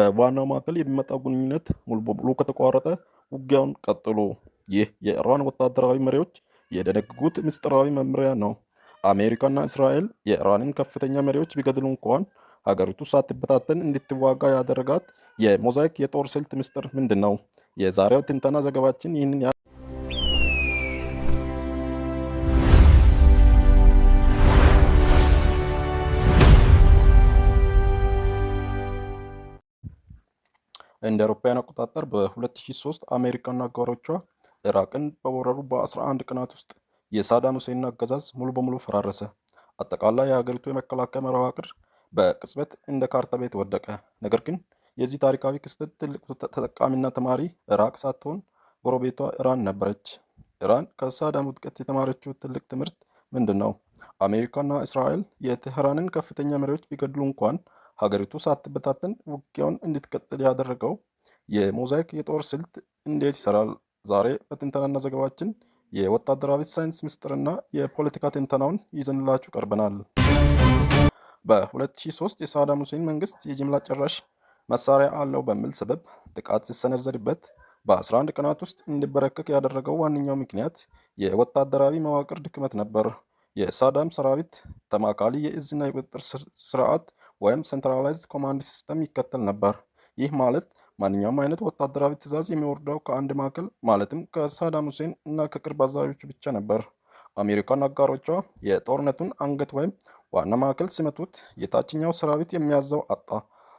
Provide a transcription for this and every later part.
በዋናው ማዕከል የሚመጣው ግንኙነት ሙሉ በሙሉ ከተቋረጠ ውጊያውን ቀጥሉ። ይህ የኢራን ወታደራዊ መሪዎች የደነገጉት ምስጢራዊ መመሪያ ነው። አሜሪካና እስራኤል የኢራንን ከፍተኛ መሪዎች ቢገድሉ እንኳን ሀገሪቱ ሳትበታተን እንድትዋጋ ያደረጋት የሞዛይክ የጦር ስልት ምስጢር ምንድን ነው? የዛሬው ትንተና ዘገባችን ይህንን እንደ አውሮፓውያን አቆጣጠር በ2003 አሜሪካና አጋሮቿ ኢራቅን በወረሩ በ11 ቀናት ውስጥ የሳዳም ሁሴን አገዛዝ ሙሉ በሙሉ ፈራረሰ። አጠቃላይ የሀገሪቱ የመከላከያ መዋቅር በቅጽበት እንደ ካርታ ቤት ወደቀ። ነገር ግን የዚህ ታሪካዊ ክስተት ትልቁ ተጠቃሚና ተማሪ ኢራቅ ሳትሆን ጎረቤቷ ኢራን ነበረች። ኢራን ከሳዳም ውድቀት የተማረችው ትልቅ ትምህርት ምንድን ነው? አሜሪካና እስራኤል የቴህራንን ከፍተኛ መሪዎች ቢገድሉ እንኳን ሀገሪቱ ሳትበታተን ውጊያውን እንድትቀጥል ያደረገው የሞዛይክ የጦር ስልት እንዴት ይሰራል? ዛሬ በትንተናና ዘገባችን የወታደራዊ ሳይንስ ምስጢርና የፖለቲካ ትንተናውን ይዘንላችሁ ቀርበናል። በ2003 የሳዳም ሁሴን መንግስት የጅምላ ጨራሽ መሳሪያ አለው በሚል ሰበብ ጥቃት ሲሰነዘርበት በ11 ቀናት ውስጥ እንዲበረከክ ያደረገው ዋነኛው ምክንያት የወታደራዊ መዋቅር ድክመት ነበር። የሳዳም ሰራዊት ተማካሊ የእዝና የቁጥጥር ስርዓት ወይም ሴንትራላይዝድ ኮማንድ ሲስተም ይከተል ነበር። ይህ ማለት ማንኛውም አይነት ወታደራዊ ትዕዛዝ የሚወርደው ከአንድ ማዕከል ማለትም ከሳዳም ሁሴን እና ከቅርብ አዛዦቹ ብቻ ነበር። አሜሪካን አጋሮቿ የጦርነቱን አንገት ወይም ዋና ማዕከል ሲመቱት የታችኛው ሰራዊት የሚያዘው አጣ።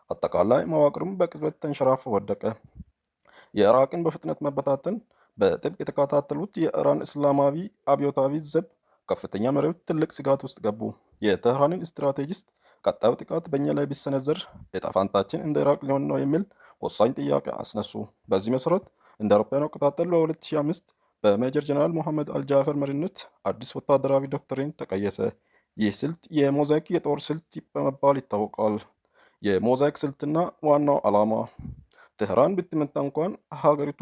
አጠቃላይ መዋቅሩም በቅጽበት ተንሸራፎ ወደቀ። የኢራቅን በፍጥነት መበታተን በጥብቅ የተከታተሉት የኢራን እስላማዊ አብዮታዊ ዘብ ከፍተኛ መሪዎች ትልቅ ስጋት ውስጥ ገቡ። የቴህራንን ስትራቴጂስት ቀጣዩ ጥቃት በእኛ ላይ ቢሰነዘር ዕጣ ፈንታችን እንደ ኢራቅ ሊሆን ነው የሚል ወሳኝ ጥያቄ አስነሱ። በዚህ መሰረት እንደ አውሮፓውያን አቆጣጠር በ2005 በሜጀር ጀነራል ሞሐመድ አልጃፈር መሪነት አዲስ ወታደራዊ ዶክትሪን ተቀየሰ። ይህ ስልት የሞዛይክ የጦር ስልት በመባል ይታወቃል። የሞዛይክ ስልትና ዋናው ዓላማ ቴህራን ብትመታ እንኳን ሀገሪቱ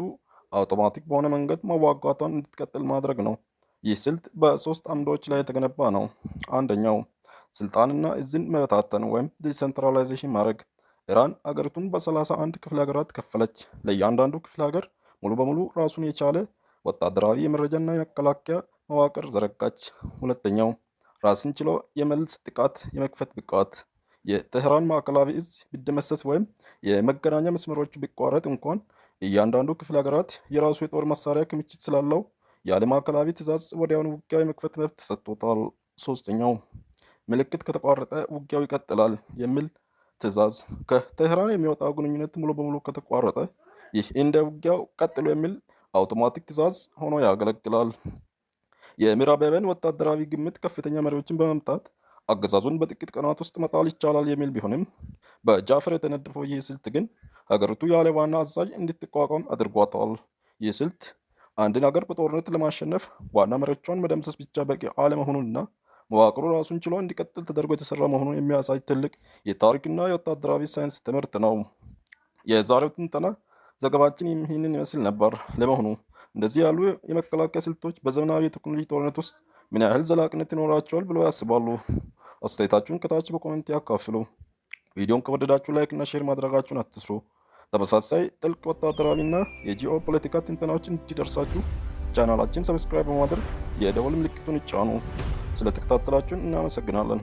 አውቶማቲክ በሆነ መንገድ መዋጋቷን እንድትቀጥል ማድረግ ነው። ይህ ስልት በሶስት አምዶች ላይ የተገነባ ነው። አንደኛው ስልጣንና እዝን መበታተን ወይም ዲሴንትራላይዜሽን ማድረግ። ኢራን አገሪቱን በ31 ክፍለ ሀገራት ከፈለች። ለእያንዳንዱ ክፍለ ሀገር ሙሉ በሙሉ ራሱን የቻለ ወታደራዊ የመረጃና የመከላከያ መዋቅር ዘረጋች። ሁለተኛው ራስን ችሎ የመልስ ጥቃት የመክፈት ብቃት። የቴህራን ማዕከላዊ እዝ ቢደመሰስ ወይም የመገናኛ መስመሮች ቢቋረጥ እንኳን እያንዳንዱ ክፍለ ሀገራት የራሱ የጦር መሳሪያ ክምችት ስላለው ያለ ማዕከላዊ ትዕዛዝ ወዲያውኑ ውጊያ የመክፈት መብት ተሰጥቶታል። ሶስተኛው ምልክት ከተቋረጠ ውጊያው ይቀጥላል የሚል ትዕዛዝ። ከቴህራን የሚወጣው ግንኙነት ሙሉ በሙሉ ከተቋረጠ ይህ እንደ ውጊያው ቀጥሎ የሚል አውቶማቲክ ትዕዛዝ ሆኖ ያገለግላል። የምዕራባውያን ወታደራዊ ግምት ከፍተኛ መሪዎችን በመምታት አገዛዙን በጥቂት ቀናት ውስጥ መጣል ይቻላል የሚል ቢሆንም በጃፈር የተነደፈው ይህ ስልት ግን ሀገሪቱ ያለ ዋና አዛዥ እንድትቋቋም አድርጓታል። ይህ ስልት አንድን ሀገር በጦርነት ለማሸነፍ ዋና መሪዎቿን መደምሰስ ብቻ በቂ አለመሆኑንና መዋቅሩ ራሱን ችሎ እንዲቀጥል ተደርጎ የተሰራ መሆኑን የሚያሳይ ትልቅ የታሪክና የወታደራዊ ሳይንስ ትምህርት ነው። የዛሬው ትንተና ዘገባችን ይህንን ይመስል ነበር። ለመሆኑ እንደዚህ ያሉ የመከላከያ ስልቶች በዘመናዊ የቴክኖሎጂ ጦርነት ውስጥ ምን ያህል ዘላቂነት ይኖራቸዋል ብለው ያስባሉ? አስተያየታችሁን ከታች በኮሜንት ያካፍሉ። ቪዲዮን ከወደዳችሁ ላይክ እና ሼር ማድረጋችሁን አትስሩ። ተመሳሳይ ጥልቅ ወታደራዊና የጂኦ ፖለቲካ ትንተናዎችን እንዲደርሳችሁ ቻናላችን ሰብስክራይብ በማድረግ የደወል ምልክቱን ይጫኑ። ስለተከታተላችሁን እናመሰግናለን።